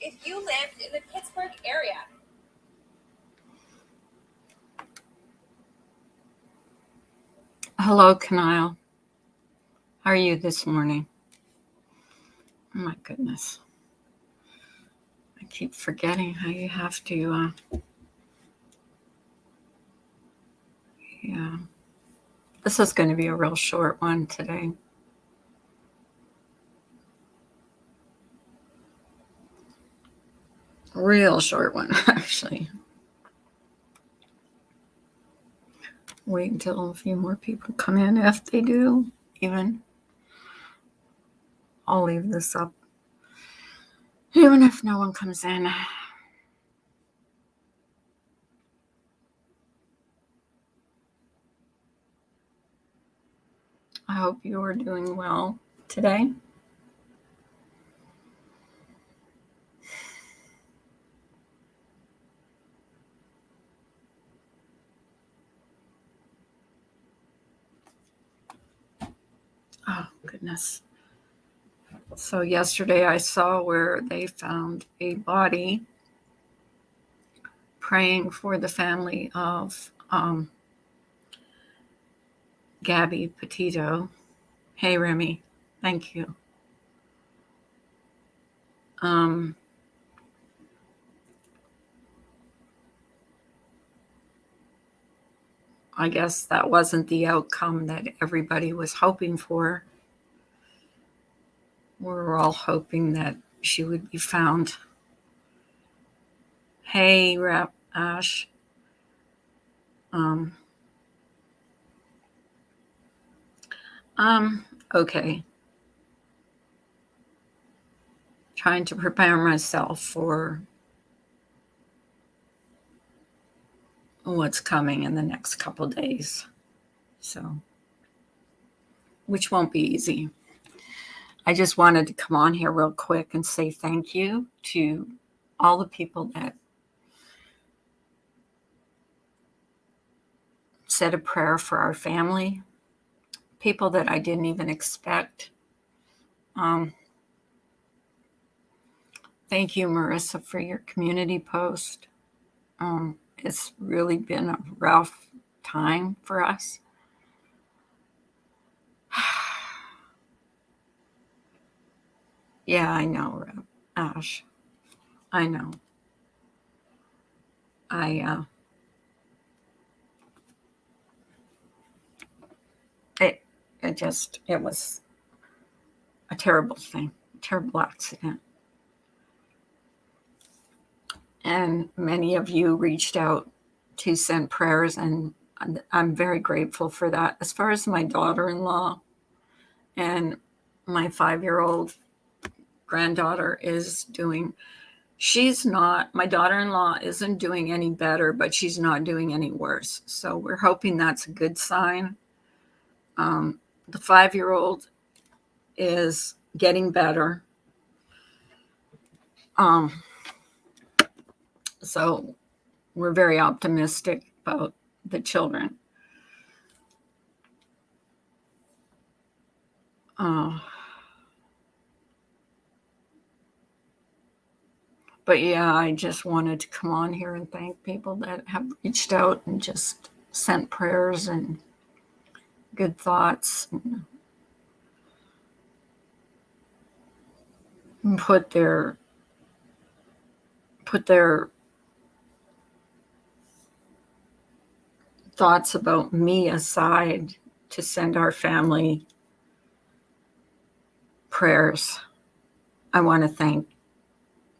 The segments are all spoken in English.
if you lived in the Pittsburgh area. Hello, Kanile. How are you this morning? Oh my goodness. I keep forgetting how you have to, yeah. This is going to be a real short one today. Real short one, actually. Wait until a few more people come in. If they do, even, I'll leave this up. Even if no one comes in. I hope you are doing well today. Oh, goodness. So yesterday I saw where they found a body praying for the family of Gabby Petito. Hey, Remy. Thank you. I guess that wasn't the outcome that everybody was hoping for. We were all hoping that she would be found. Hey, Ash. Okay. Trying to prepare myself for what's coming in the next couple days. So, which won't be easy. I just wanted to come on here real quick and say thank you to all the people that said a prayer for our family, people that I didn't even expect. Thank you, Marissa, for your community post. It's really been a rough time for us. Yeah, I know, Ash. I know. It was a terrible thing, a terrible accident. And many of you reached out to send prayers, and I'm very grateful for that. As far as my daughter-in-law and my 5-year-old granddaughter is doing, my daughter-in-law isn't doing any better, but she's not doing any worse. So we're hoping that's a good sign. The 5-year-old is getting better. So we're very optimistic about the children. But yeah, I just wanted to come on here and thank people that have reached out and just sent prayers and good thoughts and put their thoughts about me aside to send our family prayers. I want to thank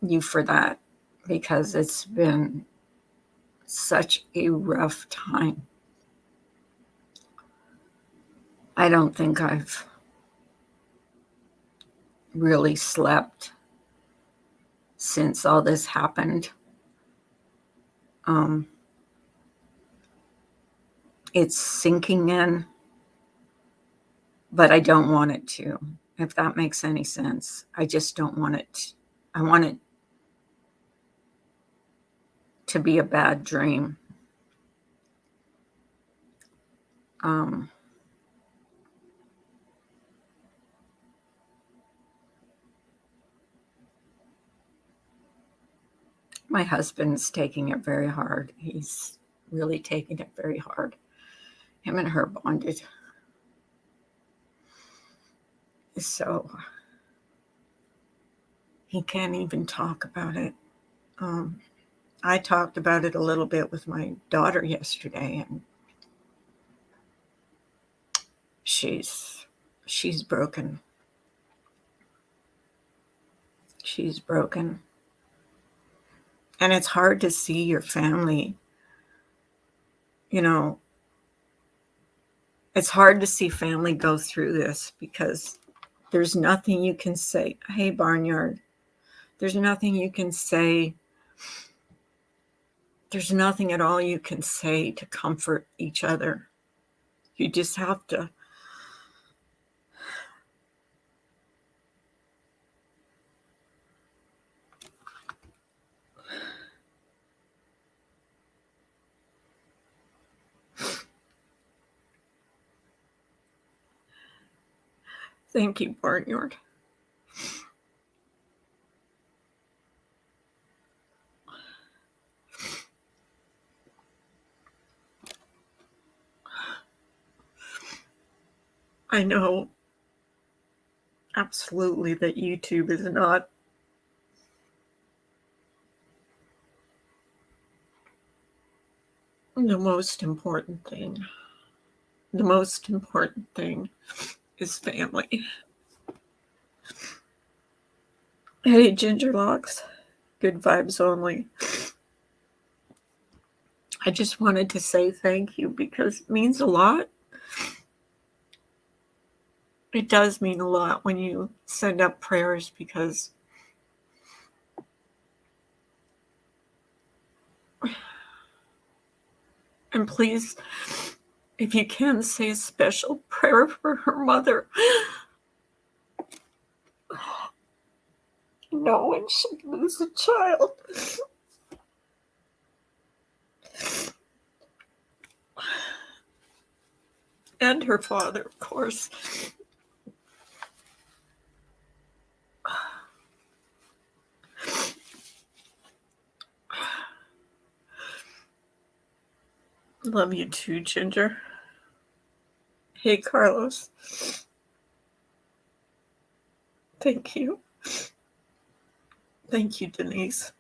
you for that, because it's been such a rough time. I don't think I've really slept since all this happened. It's sinking in, but I don't want it to, if that makes any sense. I just don't want it. I want it to be a bad dream. My husband's taking it very hard. He's really taking it very hard. Him and her bonded. So he can't even talk about it. I talked about it a little bit with my daughter yesterday, and she's broken. She's broken. And it's hard to see your family, it's hard to see family go through this because there's nothing you can say. Hey, Barnyard, there's nothing you can say. There's nothing at all you can say to comfort each other. You just have to thank you, Barnyard. I know absolutely that YouTube is not the most important thing. The most important thing is family. Hey, Gingerlocks. Good vibes only. I just wanted to say thank you because it means a lot. It does mean a lot when you send up prayers because and please, if you can, say a special prayer for her mother. No one should lose a child. And her father, of course. Love you too, Ginger. Hey, Carlos. Thank you. Thank you, Denise.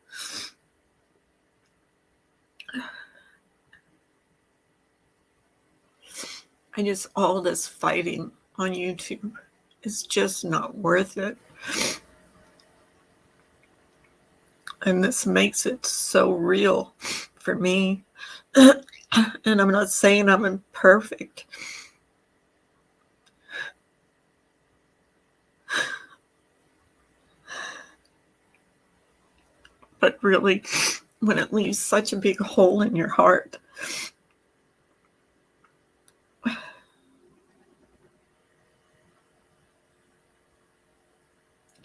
All this fighting on YouTube is just not worth it. And this makes it so real for me. And I'm not saying I'm imperfect. But really, when it leaves such a big hole in your heart, you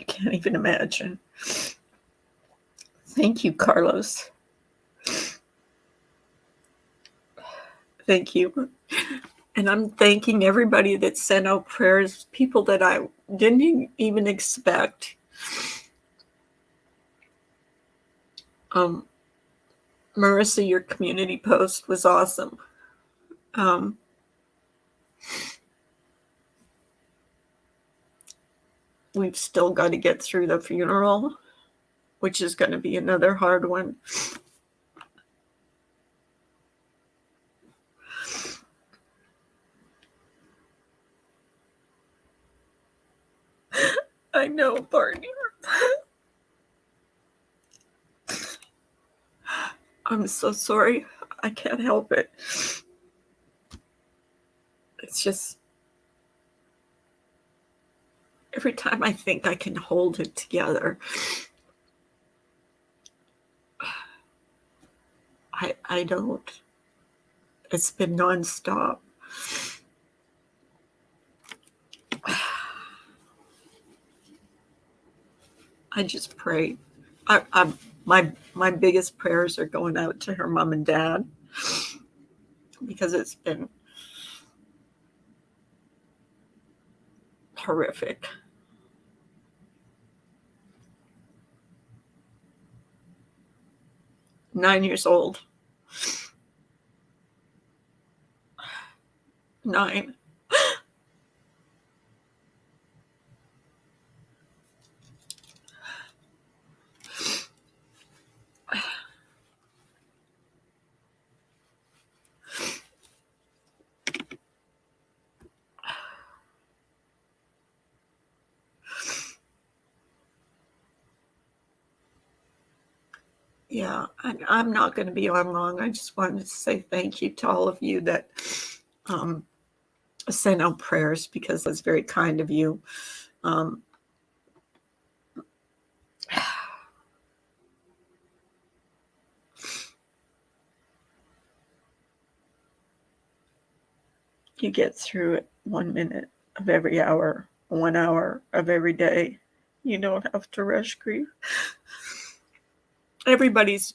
can't even imagine. Thank you, Carlos. Thank you. And I'm thanking everybody that sent out prayers, people that I didn't even expect. Marissa, your community post was awesome. We've still got to get through the funeral, which is going to be another hard one. I know, Barney. I'm so sorry. I can't help it. It's just every time I think I can hold it together, I don't. It's been nonstop. I just pray. My biggest prayers are going out to her mom and dad because it's been horrific. 9 years old. 9. Yeah, I'm not going to be on long. I just wanted to say thank you to all of you that um, sent out prayers, because that's very kind of you. Um, you get through it 1 minute of every hour, 1 hour of every day. You don't have to rush grief. Everybody's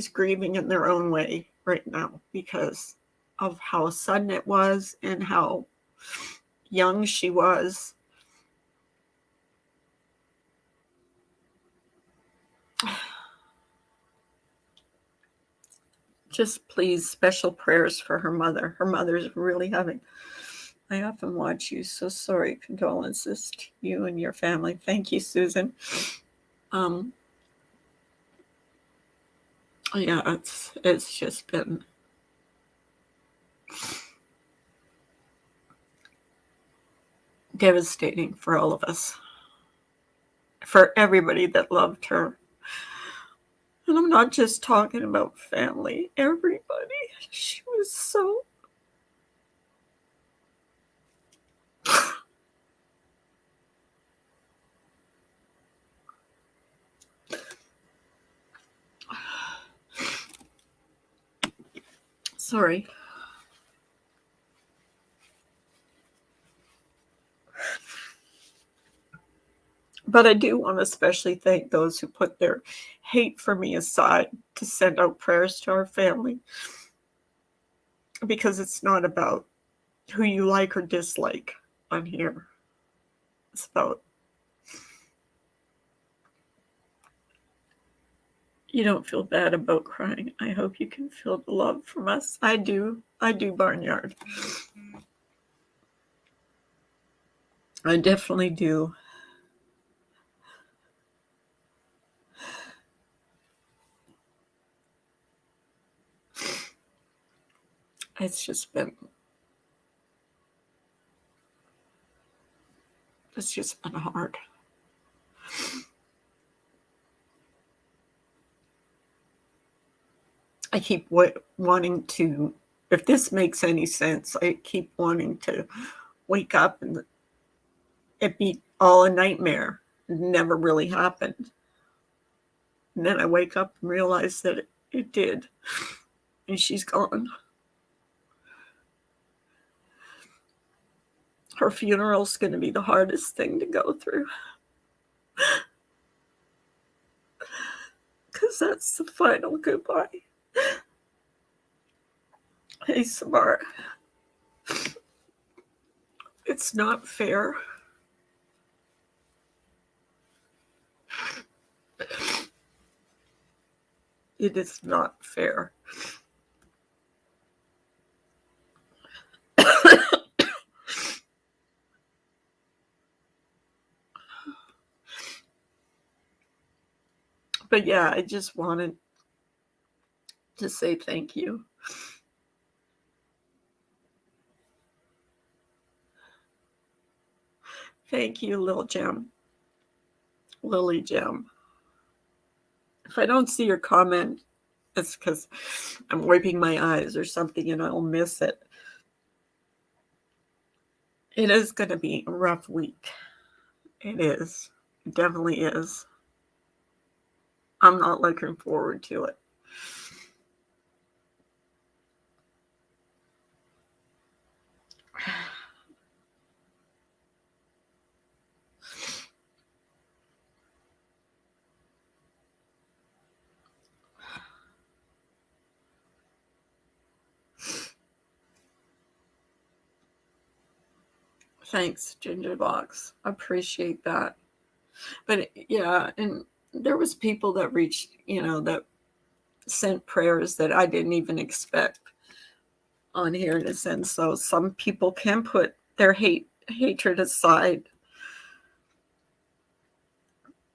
grieving in their own way right now because of how sudden it was and how young she was. Just please, special prayers for her mother. Her mother's really having. I often watch you. So sorry. Condolences to you and your family. Thank you, Susan. Yeah, it's just been devastating for all of us, for everybody that loved her. And I'm not just talking about family, everybody. She was so. Sorry. But I do want to especially thank those who put their hate for me aside to send out prayers to our family. Because it's not about who you like or dislike on here. It's about, you don't feel bad about crying. I hope you can feel the love from us. I do, Barnyard. I definitely do. It's just been hard. I keep wanting to, if this makes any sense, I keep wanting to wake up and it be all a nightmare. It never really happened. And then I wake up and realize that it did. And she's gone. Her funeral's going to be the hardest thing to go through. Because that's the final goodbye. Hey, Samara. It's not fair. It is not fair. But yeah, I just wanted to say thank you. Thank you, Lily Gem. If I don't see your comment, it's because I'm wiping my eyes or something and I'll miss it. It is going to be a rough week. It is. It definitely is. I'm not looking forward to it. Thanks, Gingerbox. I appreciate that. But yeah, and there was people that reached, that sent prayers that I didn't even expect on here to send. So some people can put their hatred aside.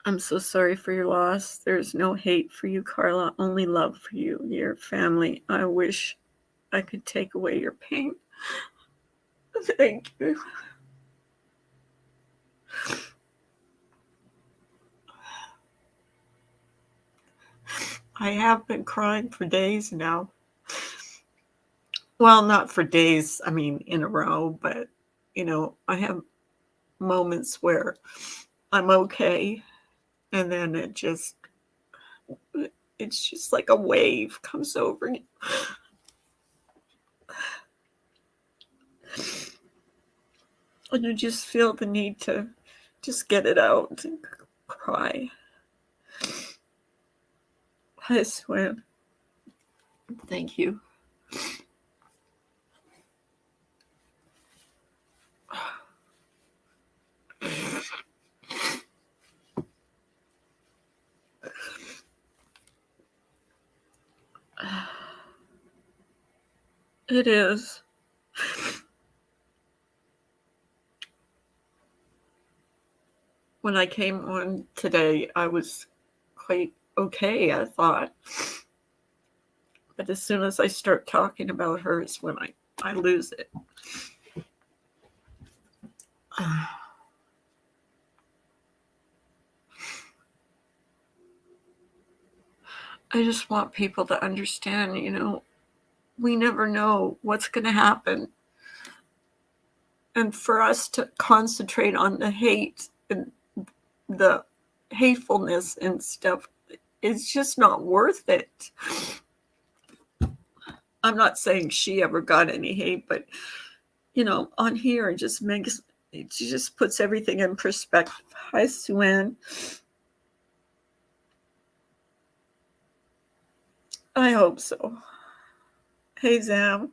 I'm so sorry for your loss. There's no hate for you, Carla, only love for you, your family. I wish I could take away your pain. Thank you. I have been crying for days now. Well, not for days, I mean, in a row, but, I have moments where I'm okay, and then it's just like a wave comes over you. And you just feel the need to just get it out and cry. I swear. Thank you. It is. When I came on today, I was quite okay, I thought. But as soon as I start talking about her is when I lose it. I just want people to understand, we never know what's going to happen. And for us to concentrate on the hate and the hatefulness and stuff, it's just not worth it. I'm not saying she ever got any hate, but, on here, it just puts everything in perspective. Hi, Suen. I hope so. Hey, Zam.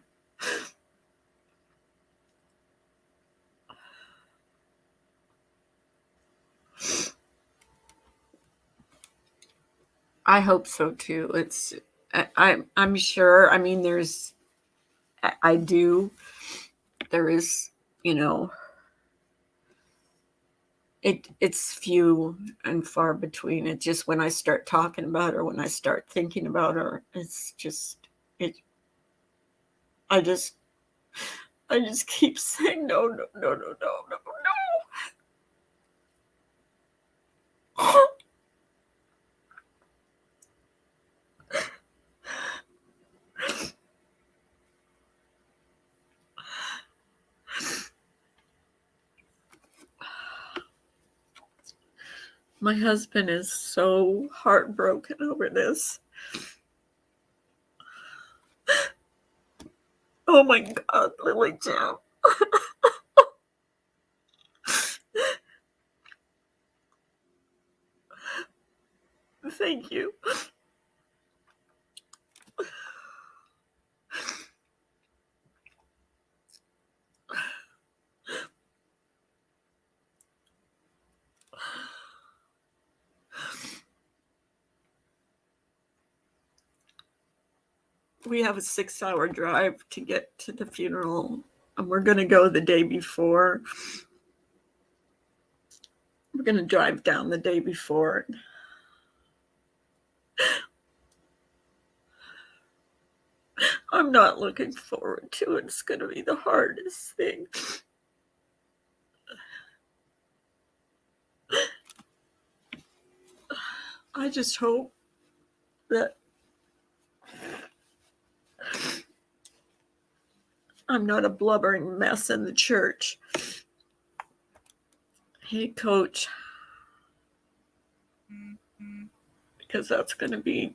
I hope so too. I'm sure. I mean, there is, it's few and far between. It just, when I start talking about her, when I start thinking about her, it's just, I just keep saying no, no, no, no, no, no, no. My husband is so heartbroken over this. Oh my God, Lily Jam. Thank you. We have a 6-hour drive to get to the funeral, and we're going to go the day before. We're going to drive down the day before. I'm not looking forward to it. It's going to be the hardest thing. I just hope that I'm not a blubbering mess in the church. Hey, Coach. Because that's going to be,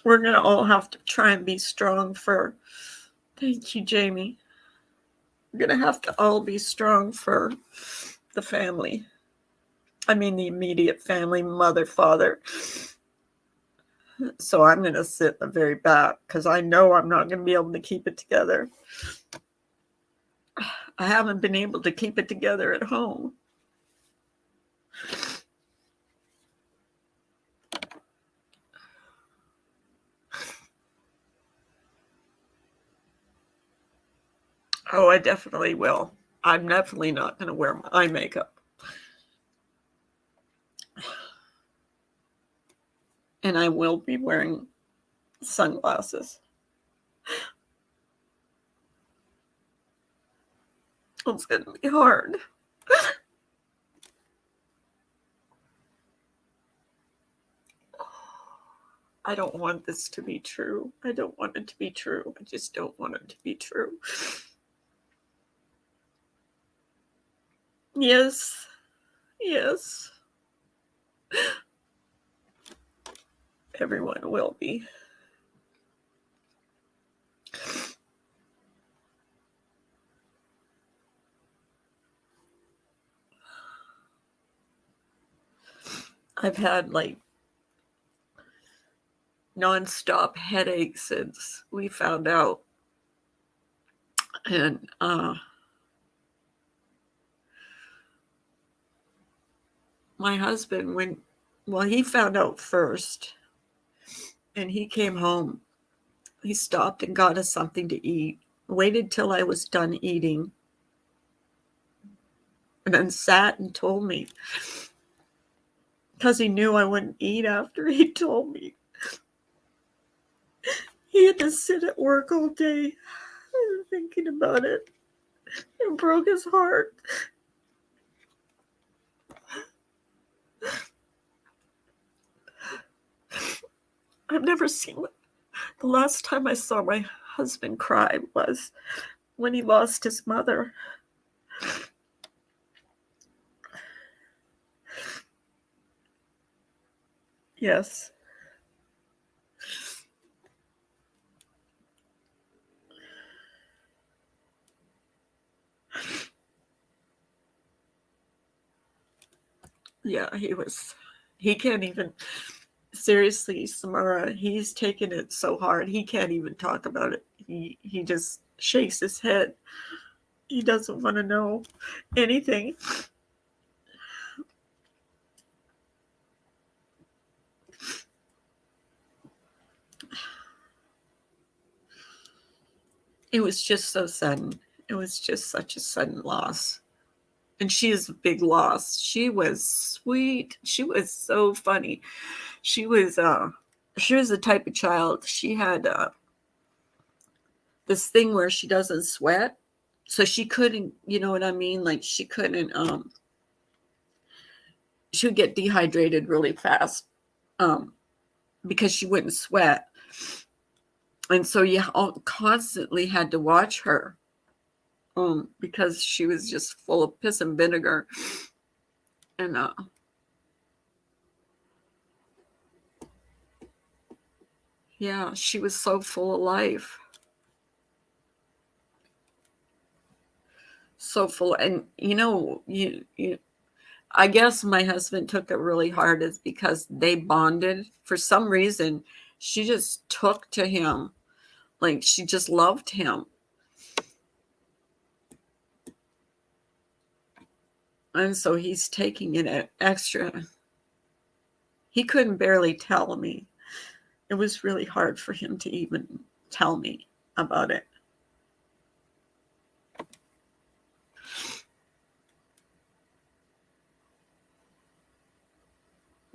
we're going to all have to try and be strong for, thank you, Jamie. We're going to have to all be strong for the family. I mean, the immediate family, mother, father. So I'm going to sit in the very back because I know I'm not going to be able to keep it together. I haven't been able to keep it together at home. Oh, I definitely will. I'm definitely not going to wear my eye makeup. And I will be wearing sunglasses. It's going to be hard. I don't want this to be true. I don't want it to be true. I just don't want it to be true. Yes. Yes. Everyone will be. I've had like nonstop headaches since we found out. And my husband, he found out first and he came home. He stopped and got us something to eat, waited till I was done eating, and then sat and told me because he knew I wouldn't eat after he told me. He had to sit at work all day thinking about it. It broke his heart. I've never seen it. The last time I saw my husband cry was when he lost his mother. Yes. Yeah, he can't even, seriously, Samara, he's taken it so hard, he can't even talk about it. He just shakes his head. He doesn't want to know anything. It was just so sudden. It was just such a sudden loss. And she is a big loss. She was sweet. She was so funny. She was the type of child. She had this thing where she doesn't sweat. So she couldn't, you know what I mean? Like she couldn't she would get dehydrated really fast because she wouldn't sweat. And so you constantly had to watch her because she was just full of piss and vinegar. And yeah, she was so full of life. So full. And, I guess my husband took it really hard is because they bonded. For some reason, she just took to him. Like she just loved him. And so he's taking it extra. He couldn't barely tell me. It was really hard for him to even tell me about it.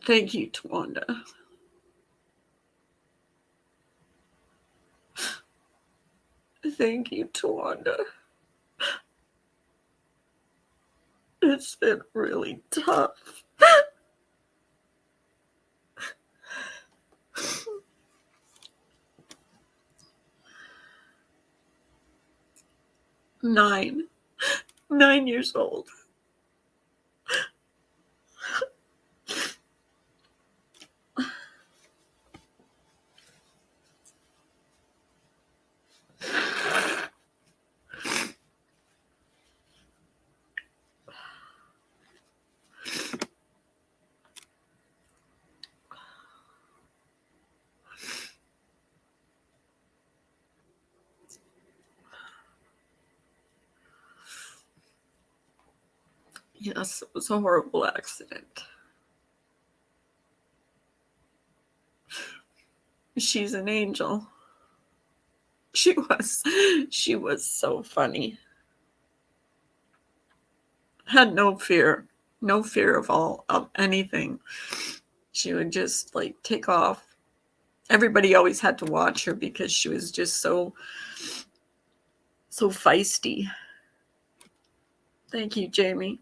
Thank you, Tawanda. Thank you, Tawanda. It's been really tough. 9. 9 years old. Yes, it was a horrible accident. She's an angel. She was so funny. had no fear, no fear of anything. She would just like take off. Everybody always had to watch her because she was just so feisty. Thank you, Jamie.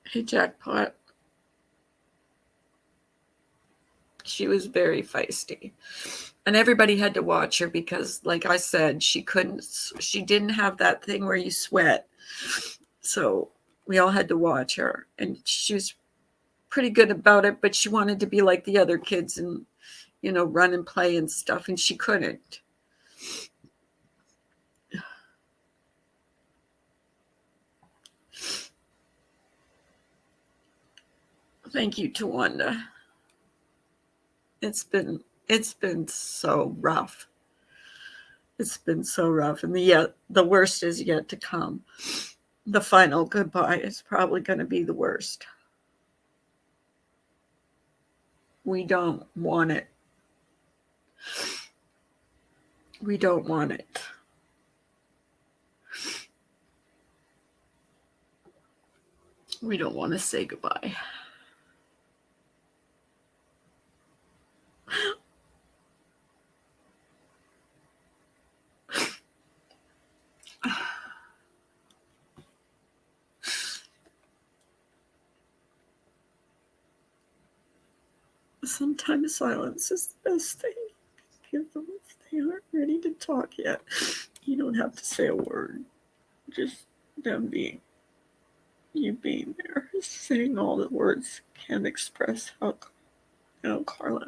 Hey, Jackpot. She was very feisty. And everybody had to watch her because, like I said, she didn't have that thing where you sweat. So we all had to watch her. And she was pretty good about it, but she wanted to be like the other kids and, run and play and stuff. And she couldn't. Thank you, Tawanda. It's been so rough. It's been so rough. And the worst is yet to come. The final goodbye is probably going to be the worst. We don't want it. We don't want it. We don't want to say goodbye. Sometimes silence is the best thing. Give them if they aren't ready to talk yet. You don't have to say a word. Just them being there, saying all the words can express how, Carla.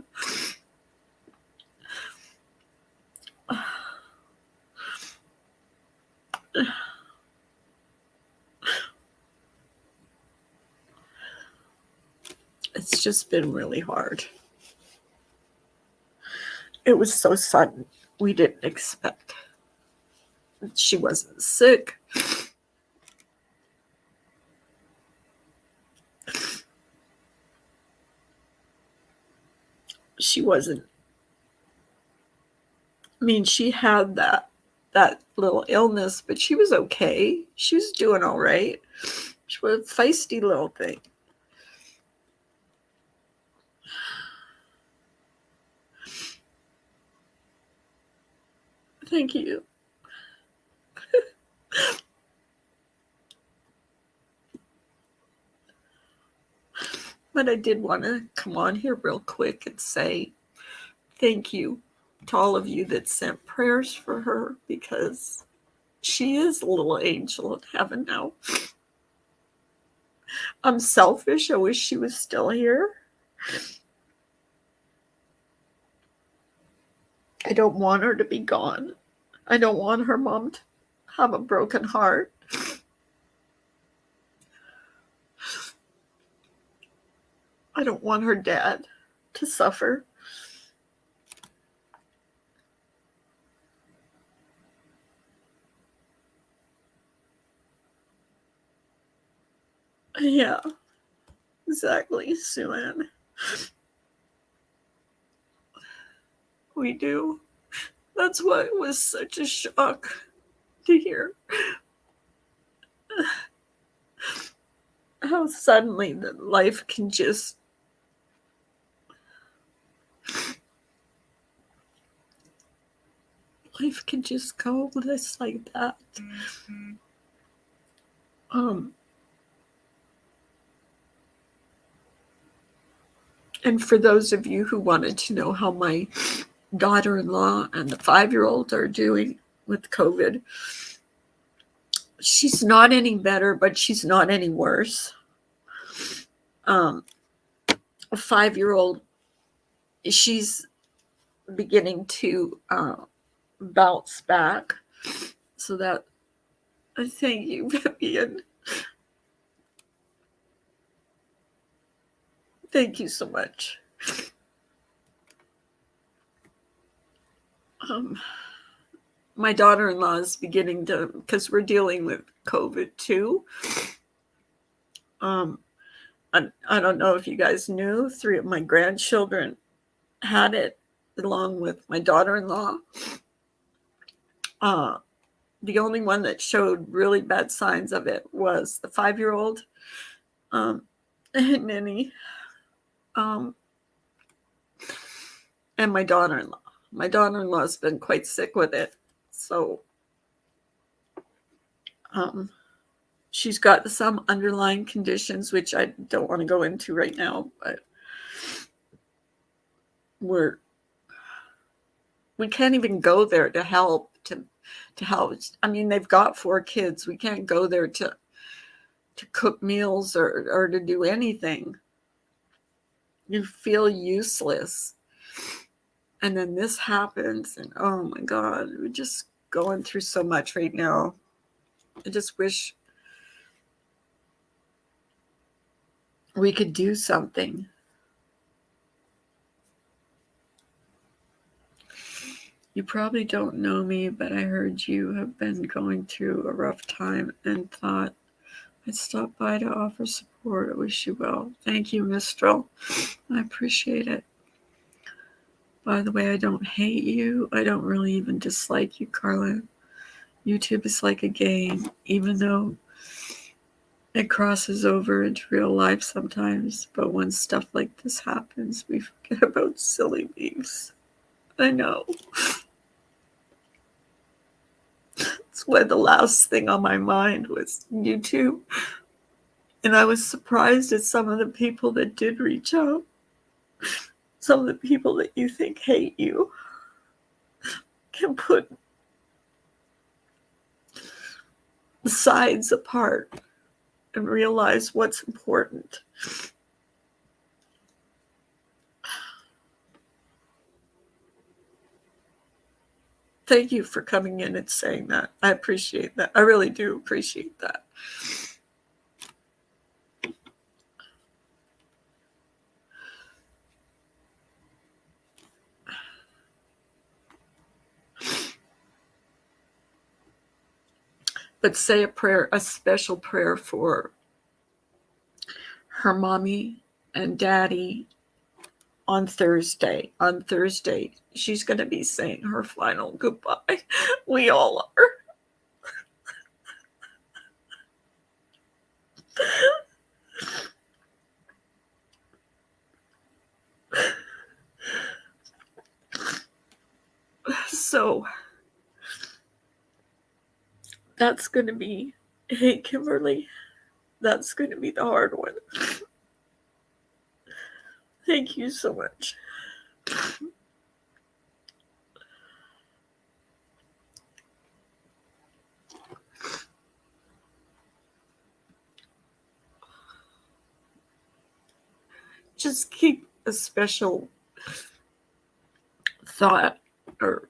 It's just been really hard. It was so sudden. We didn't expect. She wasn't sick. She wasn't. I mean, she had that little illness, but she was okay. She was doing all right. She was a feisty little thing. Thank you. But I did want to come on here real quick and say thank you to all of you that sent prayers for her, because she is a little angel in heaven now. I'm selfish. I wish she was still here. I don't want her to be gone. I don't want her mom to have a broken heart. I don't want her dad to suffer. Yeah, exactly, Sue Ann. We do. That's why it was such a shock to hear how suddenly that life can just go just like that. And for those of you who wanted to know how my daughter-in-law and the 5-year-old are doing with COVID, she's not any better, but she's not any worse. A 5-year-old, she's beginning to bounce back. So that, thank you, Vivian. Thank you so much. My daughter-in-law is beginning to, because we're dealing with COVID too. I don't know if you guys knew, 3 of my grandchildren had it, along with my daughter-in-law. The only one that showed really bad signs of it was the 5-year-old, Nanny, um, and my daughter-in-law. My daughter-in-law's been quite sick with it, so she's got some underlying conditions, which I don't want to go into right now, but we can't even go there to help to help. I mean, they've got 4 kids. We can't go there to cook meals or to do anything. You feel useless. And then this happens, and oh my God, we're just going through so much right now. I just wish we could do something. You probably don't know me, but I heard you have been going through a rough time and thought I'd stop by to offer support. I wish you well. Thank you, Mistral. I appreciate it. By the way, I don't hate you. I don't really even dislike you, Carla. YouTube is like a game, even though it crosses over into real life sometimes. But when stuff like this happens, we forget about silly beefs. I know. That's why the last thing on my mind was YouTube. And I was surprised at some of the people that did reach out. Some of the people that you think hate you can put the sides apart and realize what's important. Thank you for coming in and saying that. I appreciate that. I really do appreciate that. But say a prayer, a special prayer for her mommy and daddy on Thursday. On Thursday, she's going to be saying her final goodbye. We all are. So that's going to be, hey, Kimberly, that's going to be the hard one. Thank you so much. Just keep a special thought or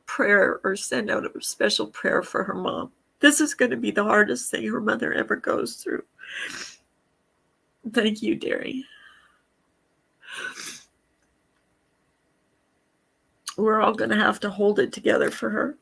prayer, or send out a special prayer for her mom. This is going to be the hardest thing her mother ever goes through. Thank you, dearie. We're all going to have to hold it together for her.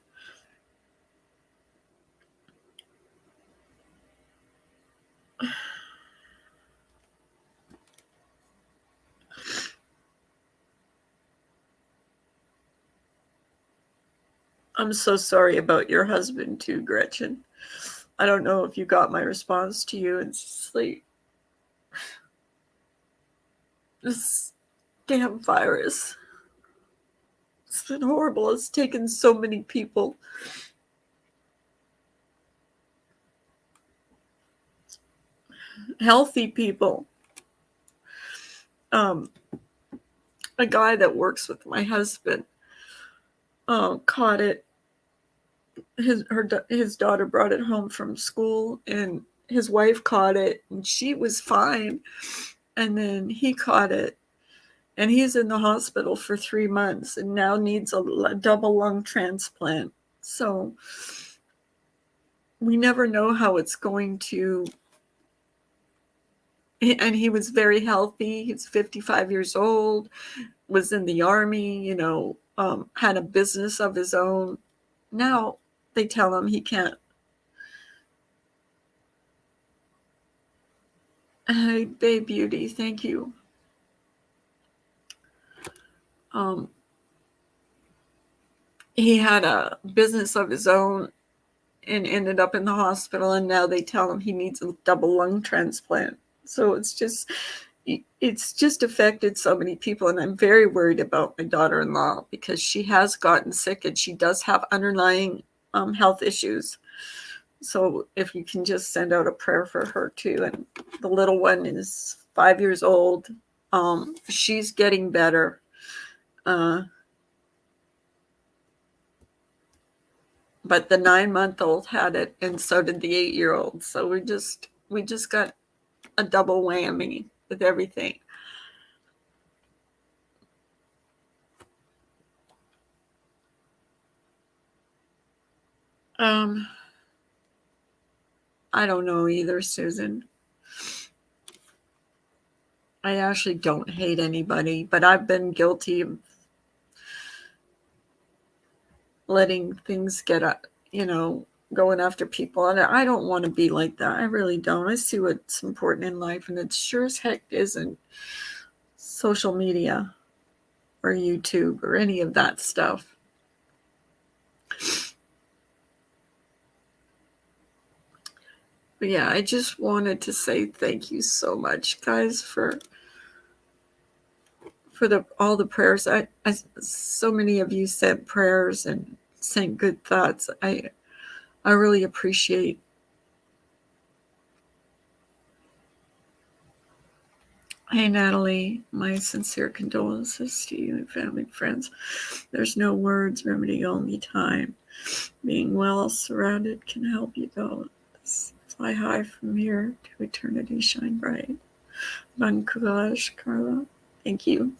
I'm so sorry about your husband too, Gretchen. I don't know if you got my response to you. It's just like, this damn virus. It's been horrible. It's taken so many people. Healthy people. A guy that works with my husband caught it. His daughter brought it home from school, and his wife caught it, and she was fine. And then he caught it, and he's in the hospital for 3 months, and now needs a double lung transplant. So we never know how it's going to. And he was very healthy. He's 55 years old, was in the army, had a business of his own. Now they tell him he can't. Hey, Babe Beauty, thank you. He had a business of his own, and ended up in the hospital, and now they tell him he needs a double lung transplant. So it's just affected so many people, and I'm very worried about my daughter-in-law because she has gotten sick and she does have underlying health issues. So if you can just send out a prayer for her too. And the little one is 5 years old. She's getting better. But the 9-month-old had it, and so did the 8-year-old. So we just got a double whammy with everything. I don't know either, Susan. I actually don't hate anybody, but I've been guilty of letting things get up, going after people. And I don't want to be like that. I really don't. I see what's important in life, and it sure as heck isn't social media or YouTube or any of that stuff. But yeah, I just wanted to say thank you so much, guys, for all the prayers. So many of you sent prayers and sent good thoughts. I really appreciate. Hey, Natalie, my sincere condolences to you and family and friends. There's no words, remedy, only time. Being well surrounded can help you go. Fly high from here to eternity, shine bright. Bon courage, Carla. Thank you.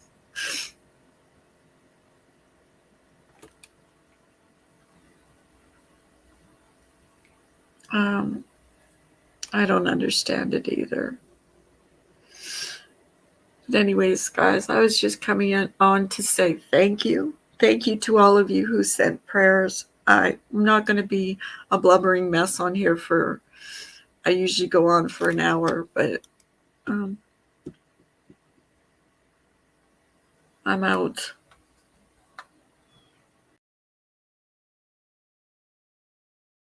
I don't understand it either. But anyways, guys, I was just coming on to say thank you. Thank you to all of you who sent prayers. I'm not going to be a blubbering mess on here I usually go on for an hour, but I'm out.